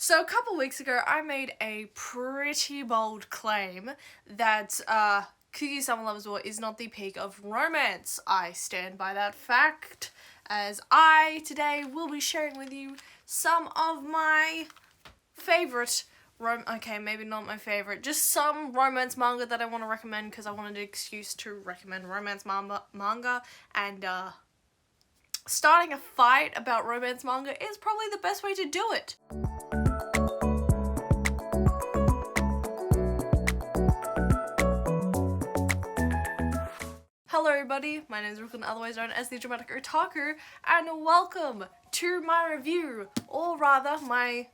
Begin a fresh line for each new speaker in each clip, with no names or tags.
So a couple weeks ago, I made a pretty bold claim that Kugi Summer Lovers War is not the peak of romance. I stand by that fact, as I today will be sharing with you some of my favorite okay, maybe not my favorite, just some romance manga that I want to recommend because I wanted an excuse to recommend romance manga, and starting a fight about romance manga is probably the best way to do it. Hello everybody, my name is Brooklyn, otherwise known as the Dramatic Otaku, and welcome to my review, or rather my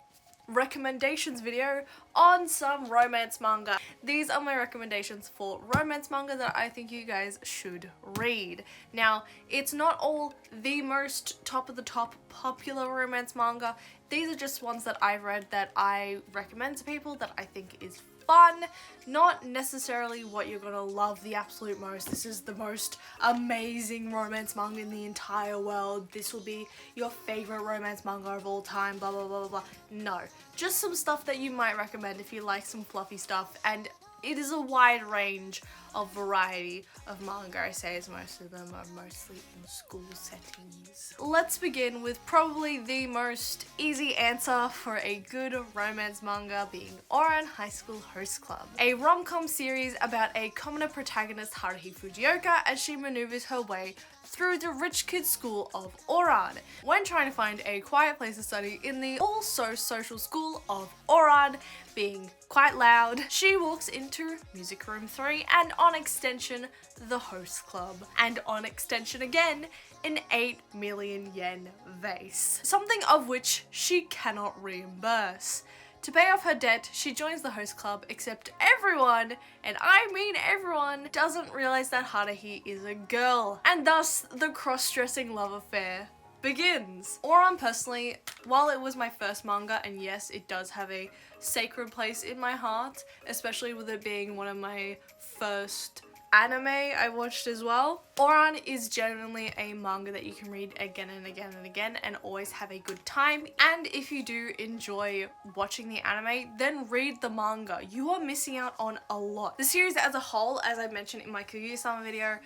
recommendations video on some romance manga. These are my recommendations for romance manga that I think you guys should read. Now, it's not all the most top of the top popular romance manga. These are just ones that I've read that I recommend to people that I think is fun, not necessarily what you're gonna love the absolute most. This is the most amazing romance manga in the entire world. This will be your favorite romance manga of all time, blah blah blah blah blah. No, just some stuff that you might recommend if you like some fluffy stuff, and it is a wide range of variety of manga. I say as most of them are mostly in school settings. Let's begin with probably the most easy answer for a good romance manga, being Ouran High School Host Club. A rom-com series about a commoner protagonist Haruhi Fujioka as she maneuvers her way through the rich kid school of Ouran. When trying to find a quiet place to study in the also social school of Ouran, being quite loud, she walks into Music Room 3 and on extension, the Host Club. And on extension again, an 8 million yen vase. Something of which she cannot reimburse. To pay off her debt, she joins the host club, except everyone, and I mean everyone, doesn't realize that Haruhi is a girl, and thus the cross-dressing love affair begins. Ouran personally, while it was my first manga, and yes, it does have a sacred place in my heart, especially with it being one of my first anime I watched as well, Ouran is genuinely a manga that you can read again and again and again and always have a good time. And if you do enjoy watching the anime, then read the manga. You are missing out on a lot. The series as a whole, as I mentioned in my Kaguya-sama video,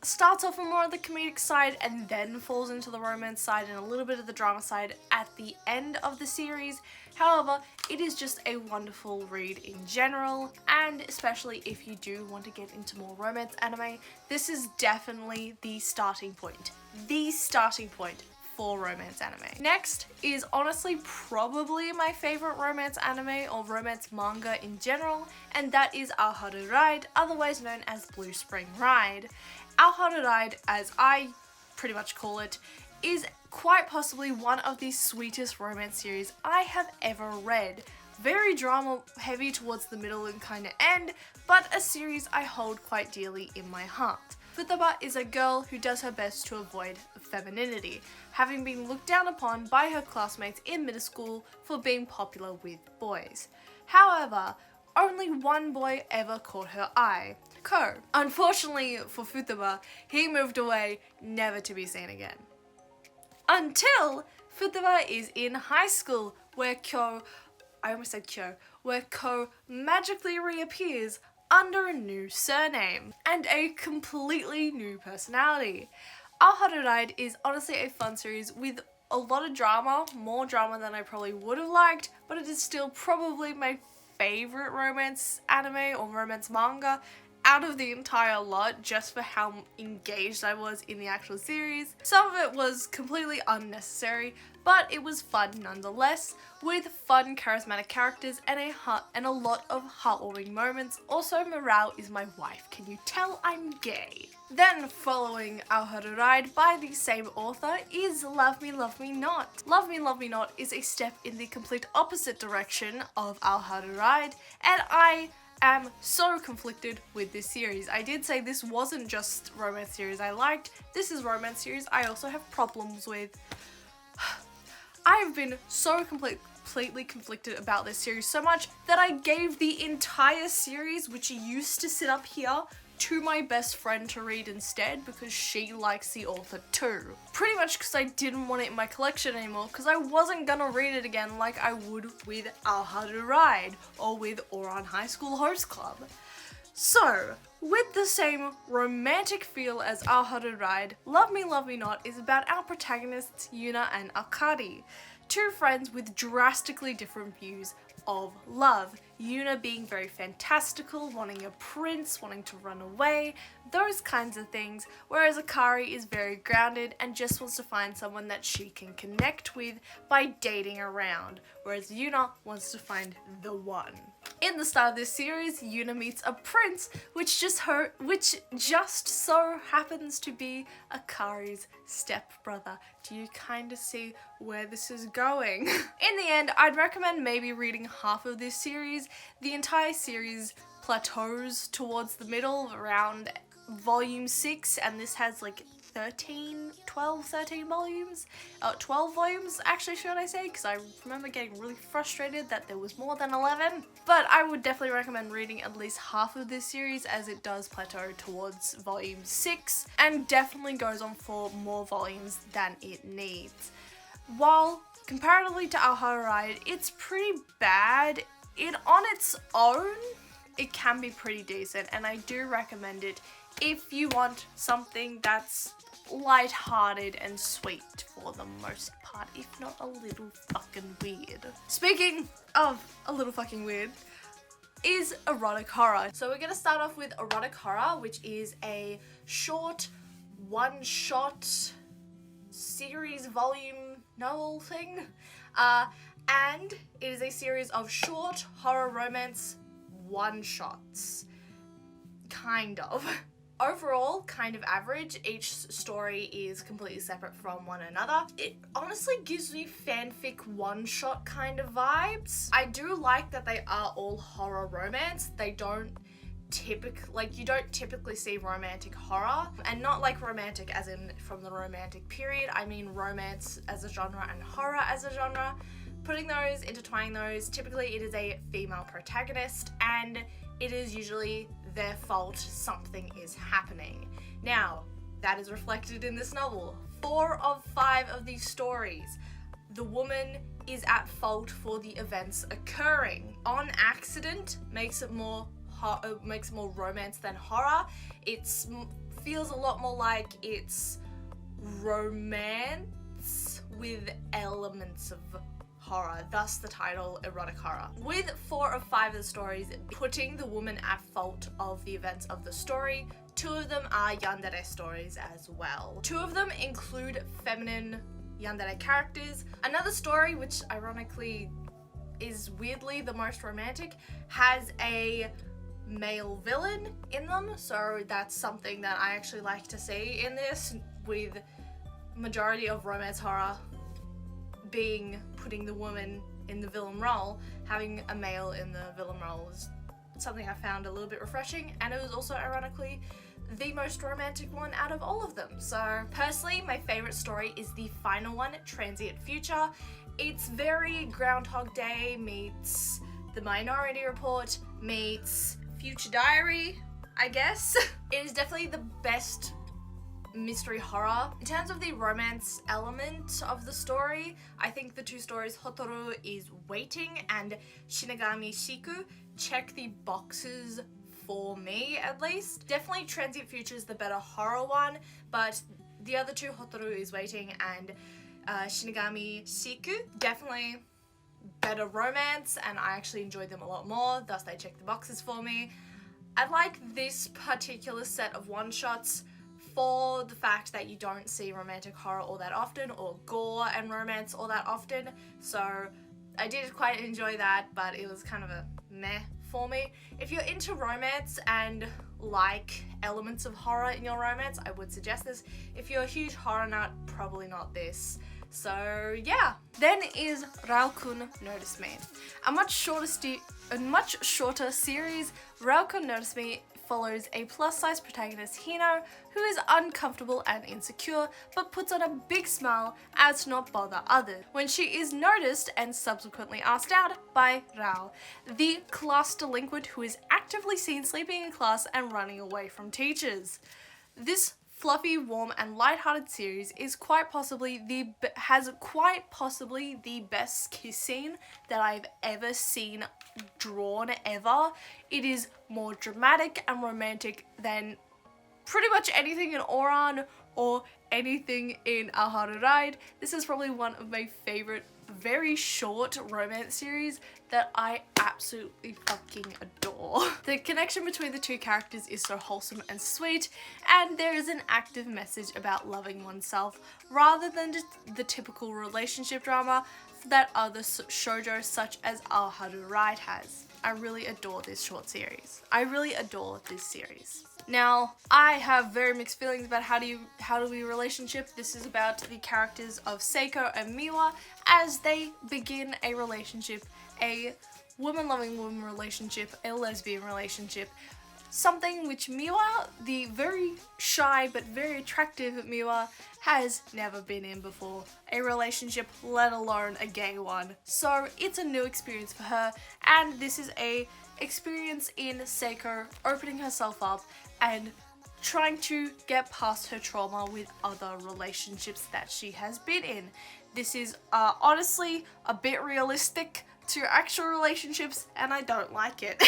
starts off on more of the comedic side and then falls into the romance side and a little bit of the drama side at the end of the series. However, it is just a wonderful read in general, and especially if you do want to get into more romance anime, this is definitely the starting point. The starting point for romance anime. Next is honestly probably my favorite romance anime or romance manga in general, and that is Our Haru Ride, otherwise known as Blue Spring Ride. Our Haru Ride, as I pretty much call it, is quite possibly one of the sweetest romance series I have ever read. Very drama heavy towards the middle and kind of end, but a series I hold quite dearly in my heart. Futaba is a girl who does her best to avoid femininity, having been looked down upon by her classmates in middle school for being popular with boys. However, only one boy ever caught her eye, Ko. Unfortunately for Futaba, he moved away, never to be seen again. Until Futaba is in high school, where Ko magically reappears under a new surname and a completely new personality. Our Haru Ride is honestly a fun series with a lot of drama, more drama than I probably would have liked, but it is still probably my favorite romance anime or romance manga out of the entire lot, just for how engaged I was in the actual series. Some of it was completely unnecessary, but it was fun nonetheless, with fun charismatic characters and a lot of heartwarming moments. Also, Morale is my wife. Can you tell I'm gay? Then following Our Haru Ride by the same author is Love Me Love Me Not. Love Me Love Me Not is a step in the complete opposite direction of Our Haru Ride, and I am so conflicted with this series. I did say this wasn't just romance series I liked, this is romance series I also have problems with. I have been so completely conflicted about this series so much that I gave the entire series, which used to sit up here, to my best friend to read instead because she likes the author too. Pretty much because I didn't want it in my collection anymore because I wasn't gonna read it again like I would with Our Harder Ride or with Ouran High School Host Club. So, with the same romantic feel as Our Harder Ride, Love Me Not is about our protagonists Yuna and Akari, two friends with drastically different views of love. Yuna being very fantastical, wanting a prince, wanting to run away, those kinds of things, whereas Akari is very grounded and just wants to find someone that she can connect with by dating around, whereas Yuna wants to find the one. In the start of this series, Yuna meets a prince, which just so happens to be Akari's stepbrother. Do you kind of see where this is going? In the end, I'd recommend maybe reading half of this series. The entire series plateaus towards the middle around volume 6, and this has like 13 volumes, 12 volumes actually, should I say, because I remember getting really frustrated that there was more than 11, but I would definitely recommend reading at least half of this series as it does plateau towards volume 6 and definitely goes on for more volumes than it needs. While comparatively to Our Harder Ride, it's pretty bad, on its own, it can be pretty decent, and I do recommend it if you want something that's light-hearted and sweet for the most part, if not a little fucking weird. Speaking of a little fucking weird, is erotic horror. So we're gonna start off with erotic horror, which is a short, one-shot series volume novel thing, and it is a series of short horror romance one-shots. Kind of. Overall, kind of average. Each story is completely separate from one another. It honestly gives me fanfic one-shot kind of vibes. I do like that they are all horror romance. They don't you don't typically see romantic horror, and not like romantic as in from the romantic period. I mean romance as a genre and horror as a genre. Intertwining those, typically it is a female protagonist, and it is usually their fault something is happening. Now, that is reflected in this novel. 4 of 5 of these stories, the woman is at fault for the events occurring. On accident makes it more romance than horror. It feels a lot more like it's romance with elements of horror, thus the title erotic horror. With 4 of 5 of the stories putting the woman at fault of the events of the story, 2 of them are yandere stories as well. 2 of them include feminine yandere characters. Another story, which ironically is weirdly the most romantic, has a male villain in them, so that's something that I actually like to see in this, with majority of romance horror being putting the woman in the villain role. Having a male in the villain role is something I found a little bit refreshing, and it was also ironically the most romantic one out of all of them. So personally, my favorite story is the final one, Transient Future. It's very Groundhog Day meets The Minority Report meets Future Diary, I guess. It is definitely the best mystery horror. In terms of the romance element of the story, I think the 2 stories, Hotoru is Waiting and Shinigami Shiku, check the boxes for me at least. Definitely Transient Future is the better horror one, but the other 2, Hotoru is Waiting and Shinigami Shiku, definitely better romance, and I actually enjoyed them a lot more, thus they check the boxes for me. I like this particular set of one-shots for the fact that you don't see romantic horror all that often, or gore and romance all that often, so I did quite enjoy that, but it was kind of a meh for me. If you're into romance and like elements of horror in your romance, I would suggest this. If you're a huge horror nut, probably not this. So yeah. Then is Raukun Notice Me. A much shorter series, Raukun Notice Me follows a plus-size protagonist Hino who is uncomfortable and insecure but puts on a big smile as to not bother others when she is noticed and subsequently asked out by Rao, the class delinquent who is actively seen sleeping in class and running away from teachers. This fluffy, warm and light-hearted series is has quite possibly the best kiss scene that I've ever seen drawn ever. It is more dramatic and romantic than pretty much anything in Oran or anything in A Haru Ride. This is probably one of my favorite very short romance series that I absolutely fucking adore. The connection between the two characters is so wholesome and sweet, and there is an active message about loving oneself rather than just the typical relationship drama that other shoujo such as A Haru Ride has. I really adore this short series. I really adore this series. Now, I have very mixed feelings about how do we relationship. This is about the characters of Seiko and Miwa as they begin a relationship, a woman-loving woman relationship, a lesbian relationship, something which Miwa, the very shy but very attractive Miwa, has never been in before. A relationship, let alone a gay one. So it's a new experience for her, and this is a experience in Seiko opening herself up and trying to get past her trauma with other relationships that she has been in. This is honestly a bit realistic to actual relationships, and I don't like it.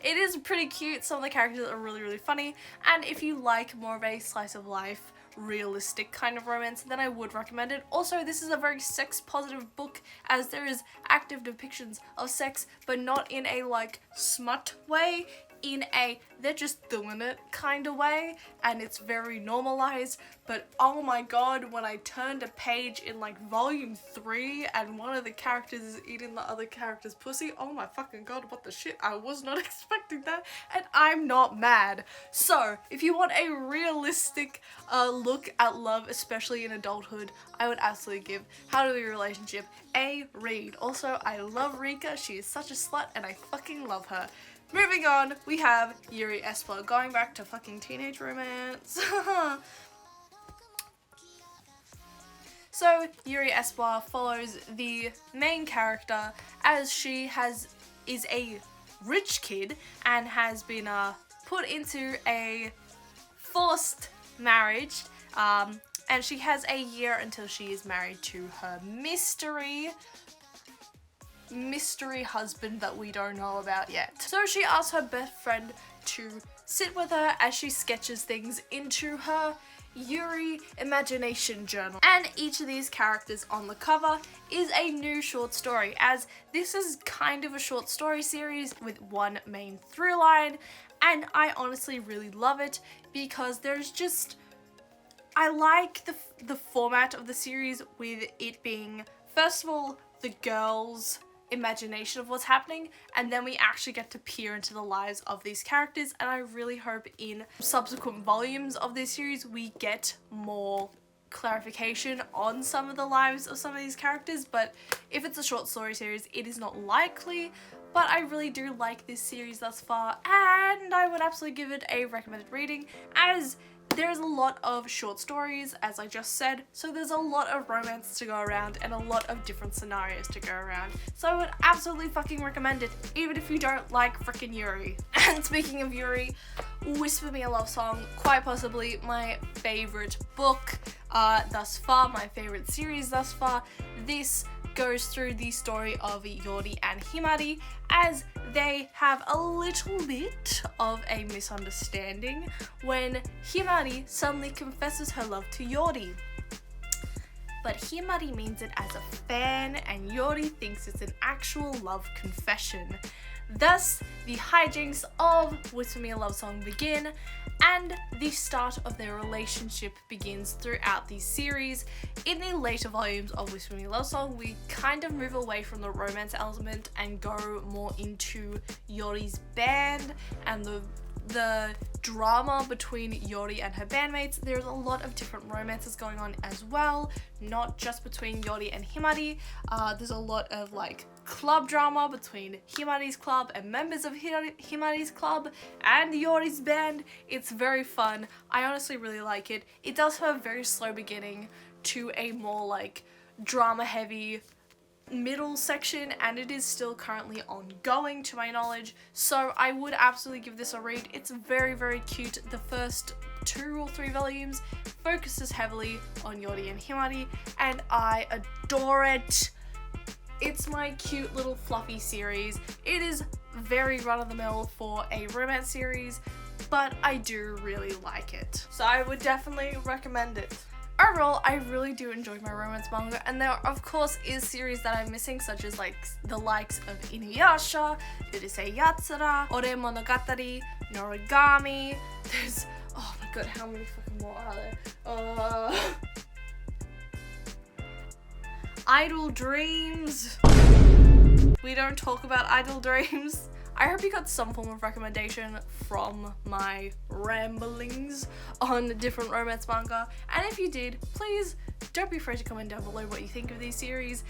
It is pretty cute. Some of the characters are really, really funny, and if you like more of a slice of life, realistic kind of romance, then I would recommend it. Also, this is a very sex positive book as there is active depictions of sex, but not in a like smut way, in a they're just doing it kind of way, and it's very normalized. But oh my god, when I turned a page in like volume 3 and one of the characters is eating the other character's pussy, oh my fucking god, what the shit, I was not expecting that, and I'm not mad. So if you want a realistic look at love, especially in adulthood, I would absolutely give How to Be a Relationship a read. Also, I love Rika, she is such a slut and I fucking love her. Moving on, we have Yuri Esper, going back to fucking teenage romance. So Yuri Esper follows the main character as she is a rich kid and has been put into a forced marriage, and she has a year until she is married to her mystery husband that we don't know about yet. So she asks her best friend to sit with her as she sketches things into her Yuri imagination journal. And each of these characters on the cover is a new short story, as this is kind of a short story series with one main through line, and I honestly really love it because there's just, I like the format of the series with it being, first of all, the girls' imagination of what's happening, and then we actually get to peer into the lives of these characters, and I really hope in subsequent volumes of this series we get more clarification on some of the lives of some of these characters. But if it's a short story series, it is not likely, but I really do like this series thus far, and I would absolutely give it a recommended reading, as there's a lot of short stories, as I just said, so there's a lot of romance to go around and a lot of different scenarios to go around. So I would absolutely fucking recommend it, even if you don't like frickin' Yuri. And speaking of Yuri, Whisper Me a Love Song, quite possibly my favorite book thus far, my favorite series thus far. This goes through the story of Yori and Himari as they have a little bit of a misunderstanding when Himari suddenly confesses her love to Yori. But Himari means it as a fan and Yori thinks it's an actual love confession. Thus, the hijinks of Whisper Me a Love Song begin, and the start of their relationship begins throughout the series. In the later volumes of Whisper Me a Love Song, we kind of move away from the romance element and go more into Yori's band and the the drama between Yori and her bandmates. There's a lot of different romances going on as well, not just between Yori and Himari. There's a lot of like club drama between Himari's club and members of Himari's club and Yori's band. It's very fun. I honestly really like it. It does have a very slow beginning to a more like drama heavy middle section, and it is still currently ongoing to my knowledge, so I would absolutely give this a read. It's very, very cute. The first 2 or 3 volumes focuses heavily on Yori and Himari, and I adore it. It's my cute little fluffy series. It is very run-of-the-mill for a romance series, but I do really like it, so I would definitely recommend it. Overall, I really do enjoy my romance manga, and there of course is series that I'm missing, such as like the likes of Inuyasha, Urusei Yatsura, Ore Monogatari, Noragami. There's, oh my god, how many fucking more are there? Idle Dreams. We don't talk about Idle Dreams. I hope you got some form of recommendation from my ramblings on different romance manga, and if you did, please don't be afraid to comment down below what you think of these series,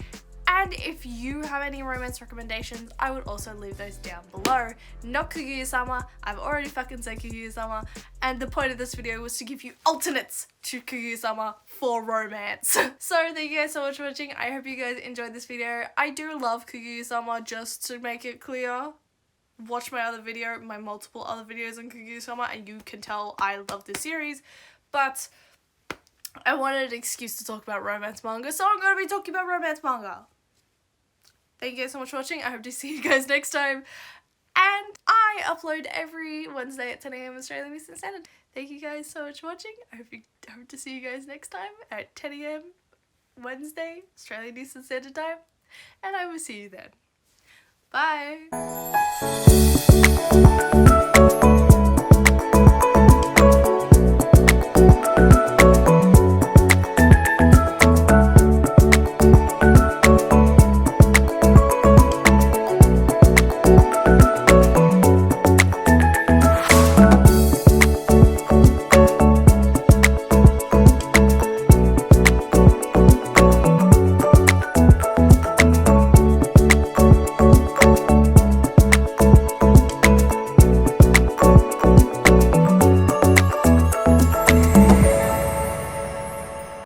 and if you have any romance recommendations, I would also leave those down below. Not Kaguya-sama, I've already fucking said Kaguya-sama, and the point of this video was to give you alternates to Kaguya-sama for romance. So thank you guys so much for watching. I hope you guys enjoyed this video. I do love Kaguya-sama, just to make it clear. Watch my other video, my multiple other videos on Kaguya-sama, and you can tell I love this series, but I wanted an excuse to talk about romance manga, so I'm going to be talking about romance manga. Thank you guys so much for watching. I hope to see you guys next time, and I upload every Wednesday at 10 AM Australian Eastern Standard. Thank you guys so much for watching. I hope to see you guys next time at 10 AM Wednesday Australian Eastern Standard Time, and I will see you then. Bye!